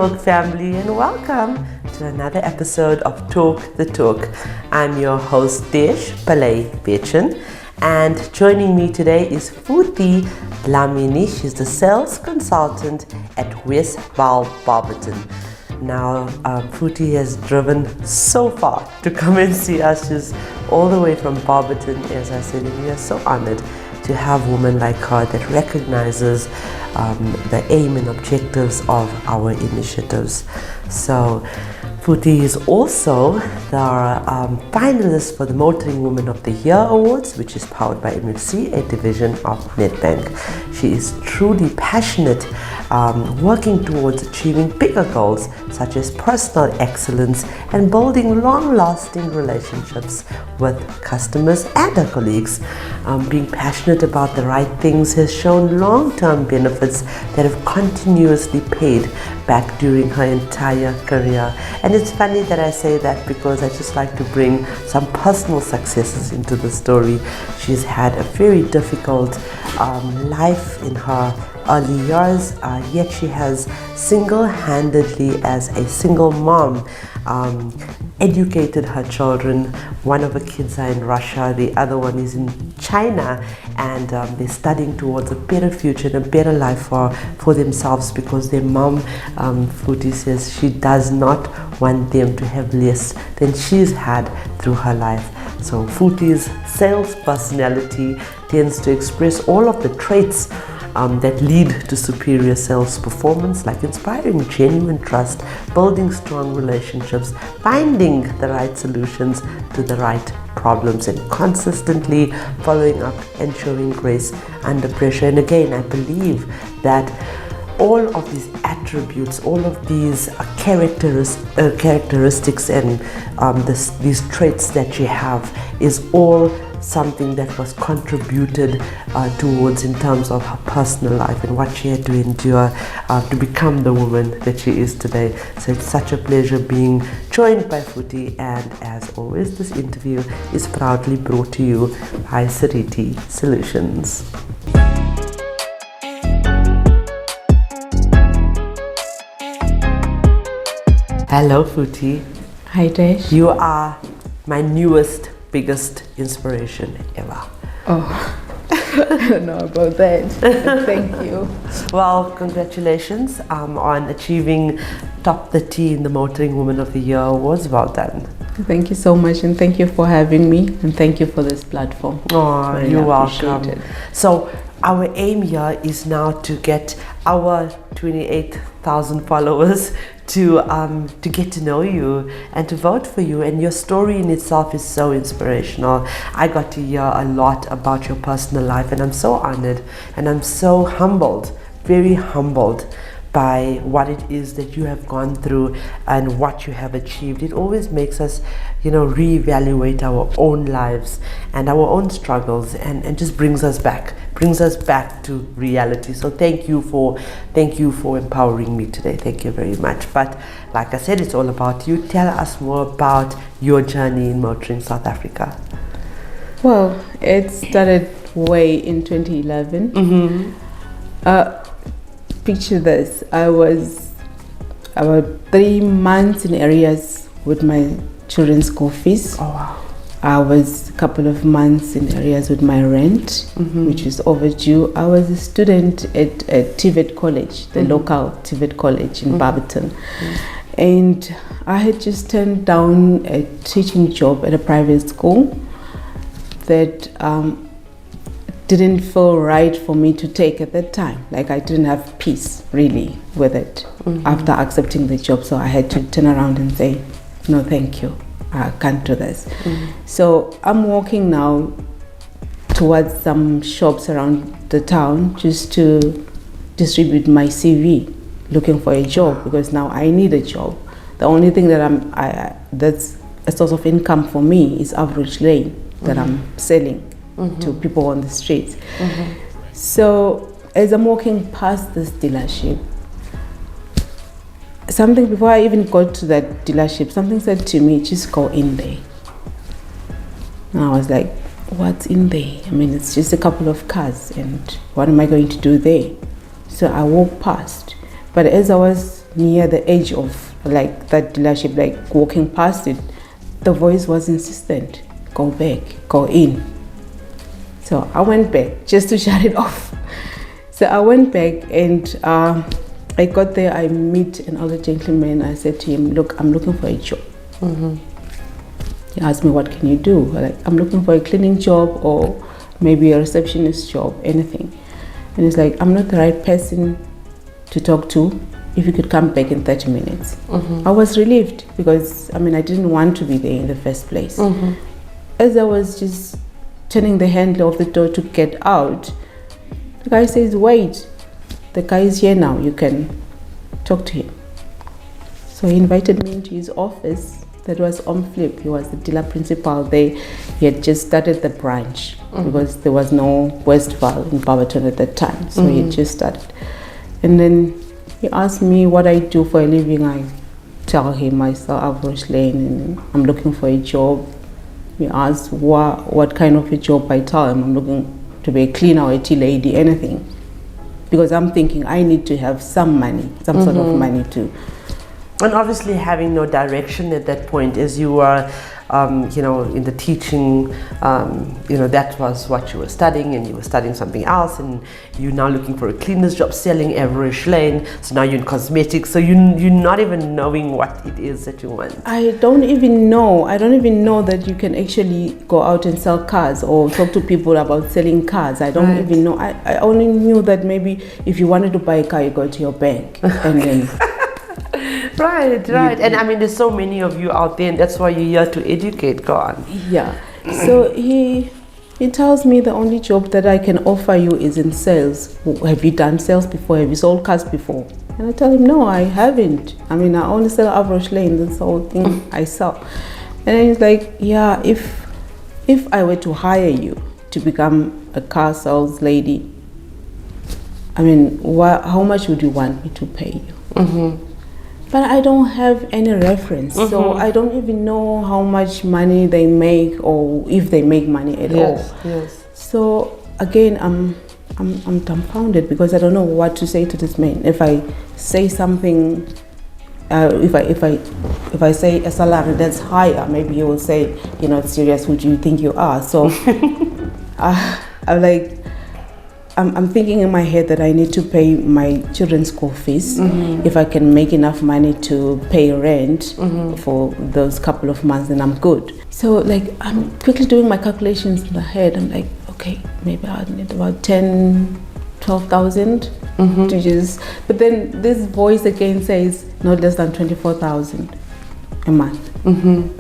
Talk family, and welcome to another episode of Talk the Talk. I'm your host Baberton, and joining me today is Futhi Dlamini. She's the sales consultant at Westvaal Baberton. Now, Futhi has driven so far to come and see us. She's all the way from Barberton, as I said, and we are so honored to have women like her that recognizes the aim and objectives of our initiatives. So Futhi is also the finalist for the Motoring Woman of the Year Awards, which is powered by MFC, a division of Nedbank. She is truly passionate, working towards achieving bigger goals such as personal excellence and building long-lasting relationships with customers and her colleagues. Being passionate about the right things has shown long-term benefits that have continuously paid back during her entire career. And it's funny that I say that because I just like to bring some personal successes into the story. She's had a very difficult life in her early years, yet she has single-handedly, as a single mom, educated her children. One of her kids are in Russia, the other one is in China, and they're studying towards a better future and a better life for themselves, because their mom, Futhi, says she does not want them to have less than she's had through her life. So Futhi's sales personality tends to express all of the traits that lead to superior sales performance, like inspiring genuine trust, building strong relationships, finding the right solutions to the right problems, and consistently following up and showing grace under pressure. And again, I believe that all of these attributes, all of these characteristics and these traits that you have is all something that was contributed towards in terms of her personal life and what she had to endure to become the woman that she is today. So it's such a pleasure being joined by Futhi, and as always, this interview is proudly brought to you by Sariti Solutions. Hello Futhi. Hi Dash. You are my newest biggest inspiration ever. Oh, I don't know about that. Thank you. Well, congratulations on achieving top 30 in the Motoring Woman of the Year Awards. Well done. Thank you so much, and thank you for having me, and thank you for this platform. Oh, Really you're welcome. it. So our aim here is now to get our 28,000 followers to get to know you and to vote for you, and your story in itself is so inspirational. I got to hear a lot about your personal life, and I'm so honored and I'm so humbled, very humbled by what it is that you have gone through and what you have achieved. It always makes us, reevaluate our own lives and our own struggles, and just brings us back to reality. So thank you for empowering me today. Thank you very much. But like I said, it's all about you. Tell us more about your journey in motoring South Africa. Well, it started way in 2011. Mm-hmm. Picture this: I was about 3 months in arrears with my children's school fees. Oh wow. I was a couple of months in arrears with my rent, which is overdue. I was a student at TVET College, the local TVET College in Barberton. And I had just turned down a teaching job at a private school that didn't feel right for me to take at that time. Like, I didn't have peace really with it after accepting the job. So I had to turn around and say, no, thank you. I can't do this. So I'm walking now towards some shops around the town just to distribute my CV, looking for a job, because now I need a job. The only thing that that's a source of income for me is average lane that I'm selling to people on the streets. So as I'm walking past this dealership, before I even got to that dealership, something said to me, just go in there. And I was like, what's in there? I mean, it's just a couple of cars, and what am I going to do there? So I walked past. But as I was near the edge of like that dealership, like walking past it, the voice was insistent, go back, go in. So I went back just to shut it off. So I went back, and I got there, I meet an older gentleman. I said to him, look, I'm looking for a job. He asked me, what can you do? Like, I'm looking for a cleaning job or maybe a receptionist job, anything. And he's like, I'm not the right person to talk to. If you could come back in 30 minutes. I was relieved because, I mean, I didn't want to be there in the first place. As I was just turning the handle of the door to get out, the guy says, wait, the guy is here now, you can talk to him. So he invited me into his office. That was on Flip. He was the dealer principal there. He had just started the branch because there was no Westvaal in Baberton at that time. So he had just started. And then he asked me what I do for a living. I tell him I sell average lane and I'm looking for a job. He asked what kind of a job. I tell him I'm looking to be a cleaner or a tea lady, anything. Because I'm thinking I need to have some money, some sort of money too. And obviously having no direction at that point, as you were, in the teaching, that was what you were studying, and you were studying something else, and you're now looking for a cleaner's job, selling average lane. So now you're in cosmetics, so you're not even knowing what it is that you want. I don't even know that you can actually go out and sell cars or talk to people about selling cars. I don't even know. I only knew that maybe if you wanted to buy a car, you go to your bank and then... Right. And I mean, there's so many of you out there, and that's why you're here to educate. Go on. Yeah. So he tells me the only job that I can offer you is in sales. Have you done sales before? Have you sold cars before? And I tell him, no, I haven't. I mean, I only sell average lane. That's the whole thing I sell. And he's like, yeah, if I were to hire you to become a car sales lady, I mean, how much would you want me to pay you? But I don't have any reference, so I don't even know how much money they make or if they make money at all. Yes. So again, I'm dumbfounded because I don't know what to say to this man. If I say something, if I say a salary that's higher, maybe he will say, you're not serious. Who do you think you are? So I'm thinking in my head that I need to pay my children's school fees. If I can make enough money to pay rent for those couple of months, then I'm good. So like I'm quickly doing my calculations in the head. I'm like, okay, maybe I'll need about 12,000 to just. But then this voice again says not less than 24,000 a month.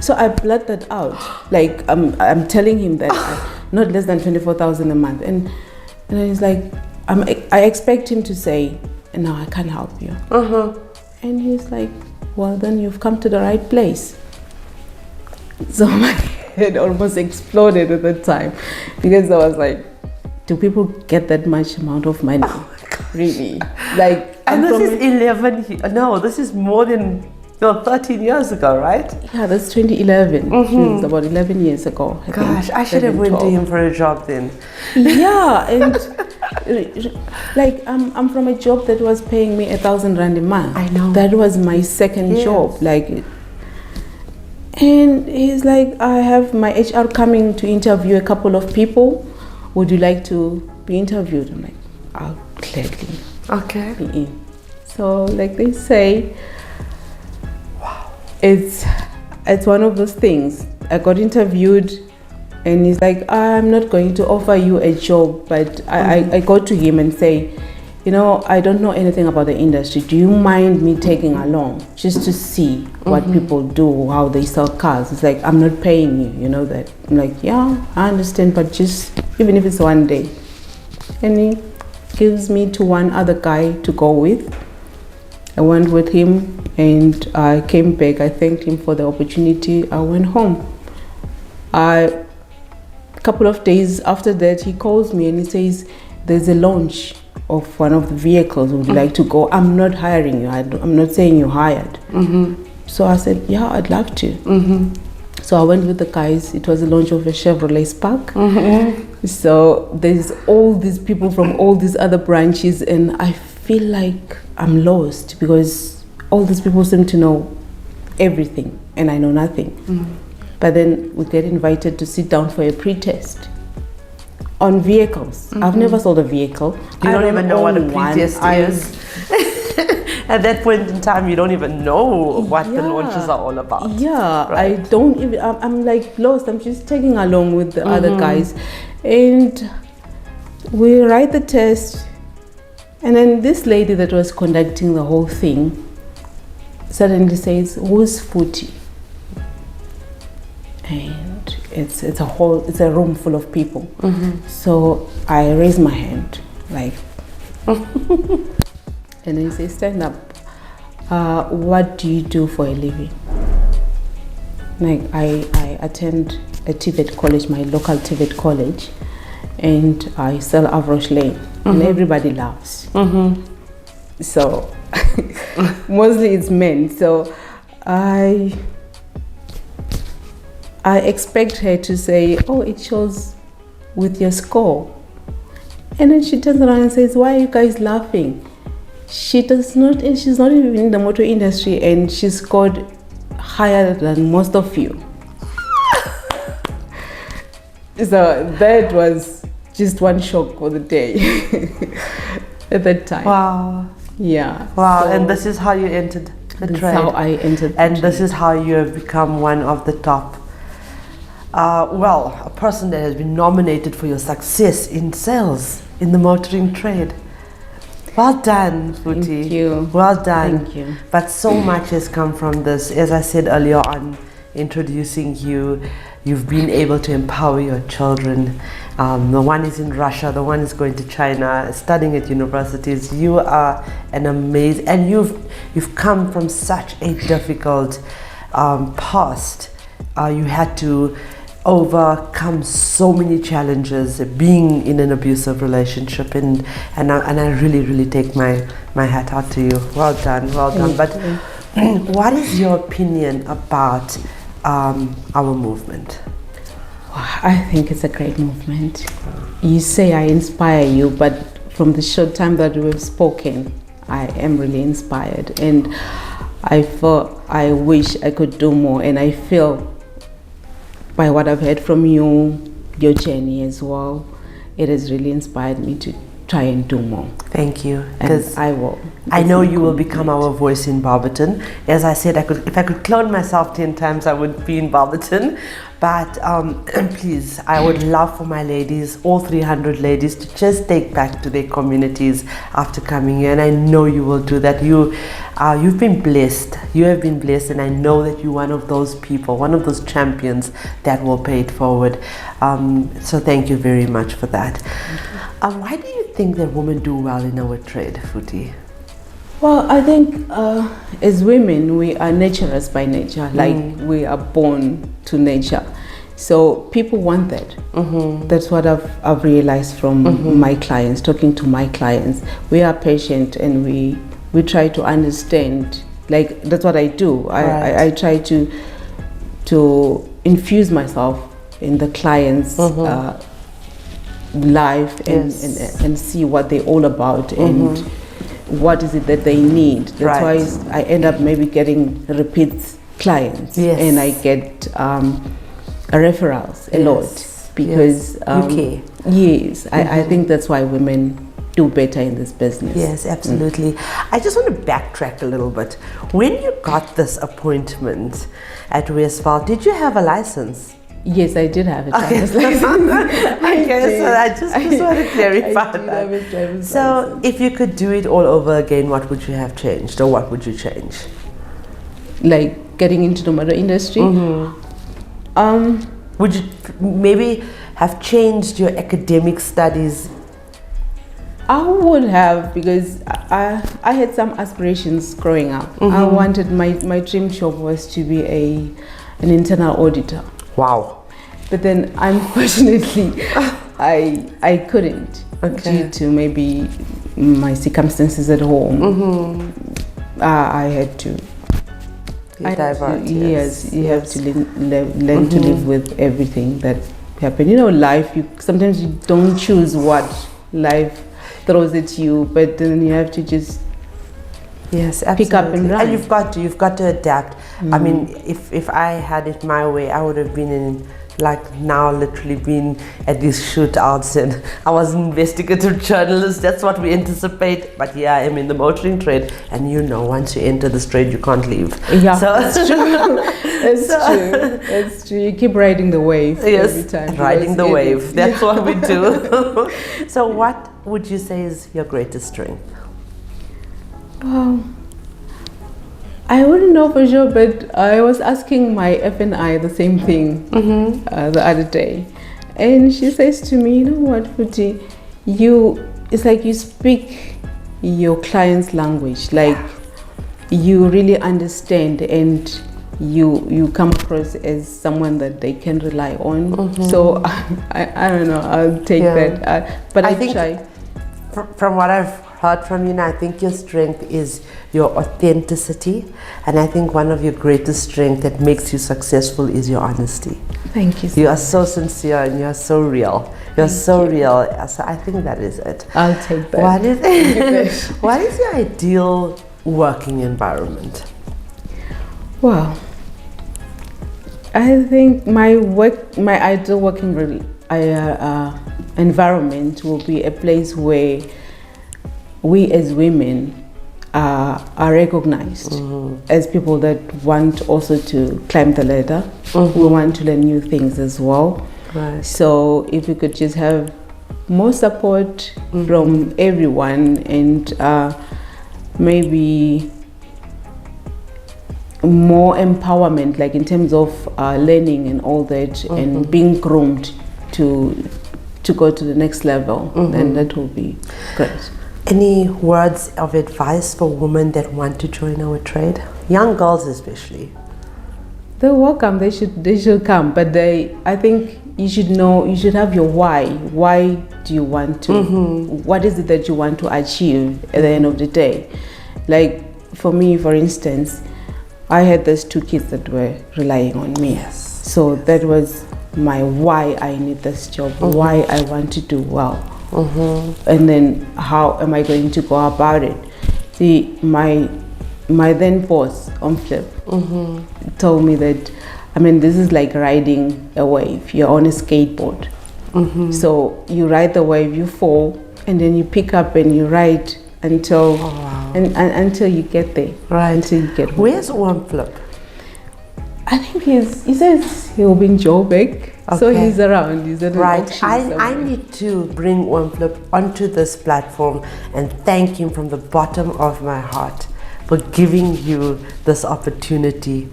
So I blurt that out. Like I'm telling him that not less than 24,000 a month, and he's like, I expect him to say, no, I can't help you. And he's like, well, then you've come to the right place. So my head almost exploded at that time because I was like, do people get that much amount of money? Oh my God. Really? Like, and this is more than 13 years ago, right? Yeah, that's 2011. It's about 11 years ago. Gosh, I should have went to him for a job then. Yeah, and like I'm from a job that was paying me 1,000 rand a month. I know. That was my second job. Like, and he's like, I have my HR coming to interview a couple of people. Would you like to be interviewed? I'm like, I'll gladly be in. So like they say, it's one of those things. I got interviewed and he's like, I'm not going to offer you a job, but I go to him and say, I don't know anything about the industry. Do you mind me taking along just to see what people do, how they sell cars? It's like, I'm not paying you, you know that. I'm like, yeah, I understand, but just even if it's one day. And he gives me to one other guy to go with. I went with him and I came back. I thanked him for the opportunity. I went home. A couple of days after that, he calls me and he says, there's a launch of one of the vehicles. Would you like to go? I'm not hiring you. I'm not saying you're hired. So I said, yeah, I'd love to. So I went with the guys. It was a launch of a Chevrolet Spark. So there's all these people from all these other branches, and I feel like I'm lost because all these people seem to know everything and I know nothing. But then we get invited to sit down for a pre-test on vehicles. I've never sold a vehicle. You don't even know what a pre-test is. At that point in time, you don't even know what the launches are all about. Yeah, right? I don't even, I'm like lost. I'm just tagging along with the other guys. And we write the test. And then this lady that was conducting the whole thing suddenly says, "Who's Futhi?" And it's a room full of people. So I raise my hand, like, and then he says, "Stand up. What do you do for a living?" Like, I attend a TVET college, my local TVET college, and I sell Avrosh Lane, and everybody laughs. So mostly it's men. So I expect her to say, "Oh, it shows with your score." And then she turns around and says, "Why are you guys laughing? She's not even in the motor industry and she scored higher than most of you." So that was just one shock for the day at that time. Wow. Yeah. Wow, So and this is how you entered the that's trade. how I entered the And trade. this is how you have become one of the top, a person that has been nominated for your success in sales in the motoring trade. Well done, Futhi. Thank you. Well done. Thank you. But so much has come from this. As I said earlier on, introducing you, you've been able to empower your children. The one is in Russia, the one is going to China, studying at universities. You are an amazing, and you've come from such a difficult past. You had to overcome so many challenges being in an abusive relationship, and I really take my hat out to you. Well done. But what is your opinion about our movement? I think it's a great movement. You say I inspire you, but from the short time that we've spoken, I am really inspired, and I wish I could do more, and I feel by what I've heard from you, your journey as well, it has really inspired me to try and do more. Thank you. And I will. I know you will become our voice in Barberton. As I said, if I could clone myself 10 times, I would be in Barberton. But please, I would love for my ladies, all 300 ladies, to just take back to their communities after coming here. And I know you will do that. You've been blessed. You have been blessed, and I know that you're one of those people, one of those champions that will pay it forward. So thank you very much for that. Why do you think that women do well in our trade, Futhi? Well, I think as women, we are naturalists by nature. Like, we are born to nature. So people want that. That's what I've realized from my clients, talking to my clients. We are patient, and we try to understand. Like, that's what I do. I try to infuse myself in the client's life and see what they're all about and what is it that they need. That's why I end up maybe getting repeat clients, and I get referrals a lot because yes, I think that's why women do better in this business. Yes, absolutely. I just want to backtrack a little bit. When you got this appointment at Westvaal, did you have a license? Yes, I did have a driver's license. Okay, so I just want to clarify that. So, if you could do it all over again, what would you have changed, or what would you change? Like getting into the motor industry. Would you maybe have changed your academic studies? I would have, because I had some aspirations growing up. I wanted, my dream job was to be an internal auditor. Wow. But then unfortunately I couldn't, due to maybe my circumstances at home. I had to. You have to learn to live with everything that happened. You know, life, sometimes you don't choose what life throws at you, but then you have to just Yes, absolutely. pick up and run. And you've got to adapt. I mean, if I had it my way, I would have been in, like now, literally been at these shootouts, and I was an investigative journalist. That's what we anticipate. But yeah, I am in the motoring trade, and once you enter this trade, you can't leave. Yeah, so, it's true. It's true. You keep riding the wave every time. Riding the wave. That's what we do. So, what would you say is your greatest strength? Well, I wouldn't know for sure, but I was asking my FNI the same thing the other day, and she says to me, "You know what, Futhi, it's like you speak your client's language, like you really understand, and you come across as someone that they can rely on." So I don't know. I'll take that, but I think try. From what I've heard from you now, I think your strength is your authenticity, and I think one of your greatest strengths that makes you successful is your honesty. Thank you. You are so sincere and you're so real. You're so real. So I think that is it. I'll take that. What is your ideal working environment? Well, I think my ideal working environment will be a place where we as women are recognized as people that want also to climb the ladder. We want to learn new things as well. Right. So if we could just have more support from everyone, and maybe more empowerment, like in terms of learning and all that, and being groomed to go to the next level, then that will be great. Any words of advice for women that want to join our trade? Young girls especially. They're welcome. They should come, but I think you should know. You should have your why. Why do you want to? What is it that you want to achieve at the end of the day? Like for me, for instance, I had those 2 kids that were relying on me. Yes. So that was my why I need this job. Why I want to do well. And then how am I going to go about it? See, my then boss on Flip told me that, I mean, this is like riding a wave. You're on a skateboard. So you ride the wave, you fall, and then you pick up and you ride until until you get there. Right. Until you get home. Where's Flip? I think he says he'll be in Joburg. Okay. So he's around. He's at an auction I need to bring Flip onto this platform and thank him from the bottom of my heart for giving you this opportunity.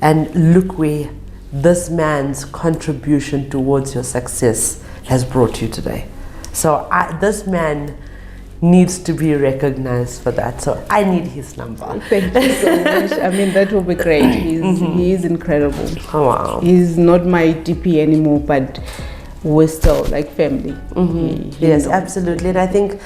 And look where this man's contribution towards your success has brought you today. So this man needs to be recognized for that. So I need his number. Thank you so much. I mean, that will be great. He is incredible. Oh, wow. He's not my DP anymore, but we're still like family. Yes, absolutely. And I think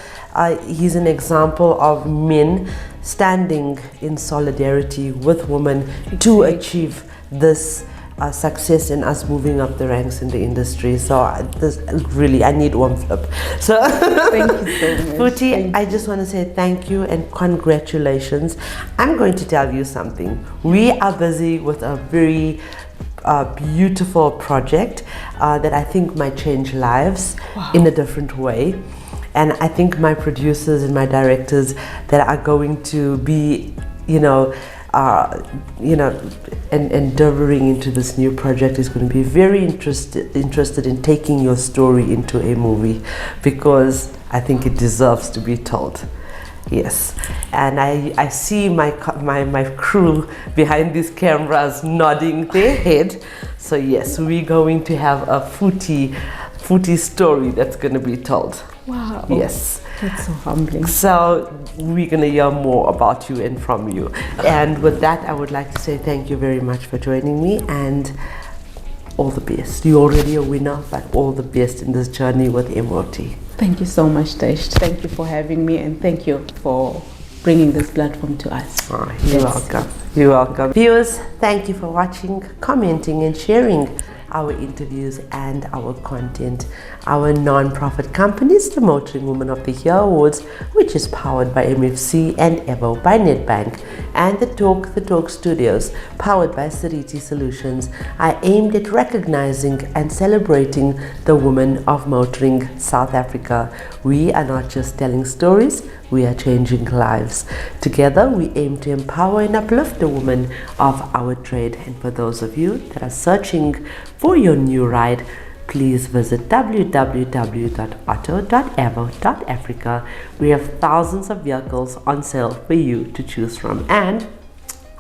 he's an example of men standing in solidarity with women to achieve this success in us moving up the ranks in the industry. So I need Flip. So thank you so much. Futhi, I just want to say thank you and congratulations. I'm going to tell you something. We are busy with a very beautiful project that I think might change lives in a different way. And I think my producers and my directors that are going to be, endeavoring into this new project is going to be very interested in taking your story into a movie, because I think it deserves to be told. Yes, and I see my crew behind these cameras nodding their head. So yes, we're going to have a Futhi story that's going to be told. Wow. Yes. That's so humbling. So we're going to hear more about you and from you. And with that, I would like to say thank you very much for joining me, and all the best. You're already a winner, but all the best in this journey with MOT. Thank you so much, Dash. Thank you for having me, and thank you for bringing this platform to us. You're welcome. You're welcome. Viewers, thank you for watching, commenting and sharing. our interviews and our content. Our non-profit company is the Motoring Woman of the Year Awards, which is powered by MFC and Evo by Nedbank, and the Talk Studios, powered by Sariti Solutions, are aimed at recognizing and celebrating the women of motoring South Africa. We are not just telling stories, we are changing lives. Together, we aim to empower and uplift the women of our trade. And for those of you that are searching for your new ride, please visit www.auto.evo.africa. We have thousands of vehicles on sale for you to choose from, and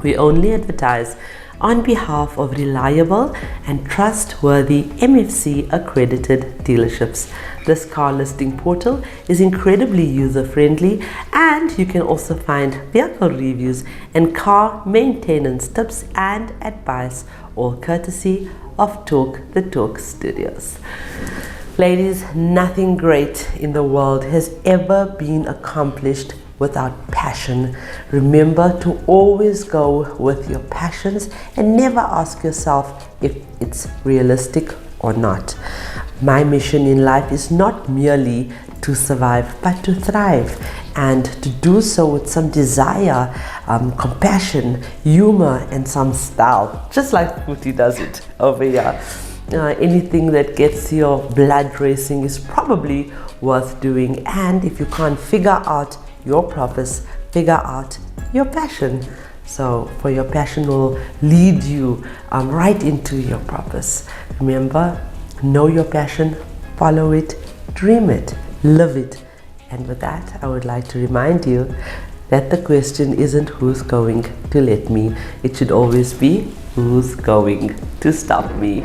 we only advertise on behalf of reliable and trustworthy MFC accredited dealerships. This car listing portal is incredibly user-friendly, and you can also find vehicle reviews and car maintenance tips and advice, all courtesy of Talk the Talk Studios. Ladies, nothing great in the world has ever been accomplished without passion. Remember to always go with your passions and never ask yourself if it's realistic or not. My mission in life is not merely to survive, but to thrive, and to do so with some desire, compassion, humor, and some style, just like Futhi does it over here. Anything that gets your blood racing is probably worth doing, and if you can't figure out your purpose, figure out your passion. So for your passion will lead you right into your purpose. Remember, know your passion, follow it, dream it, live it. And with that, I would like to remind you that the question isn't who's going to let me. It should always be who's going to stop me.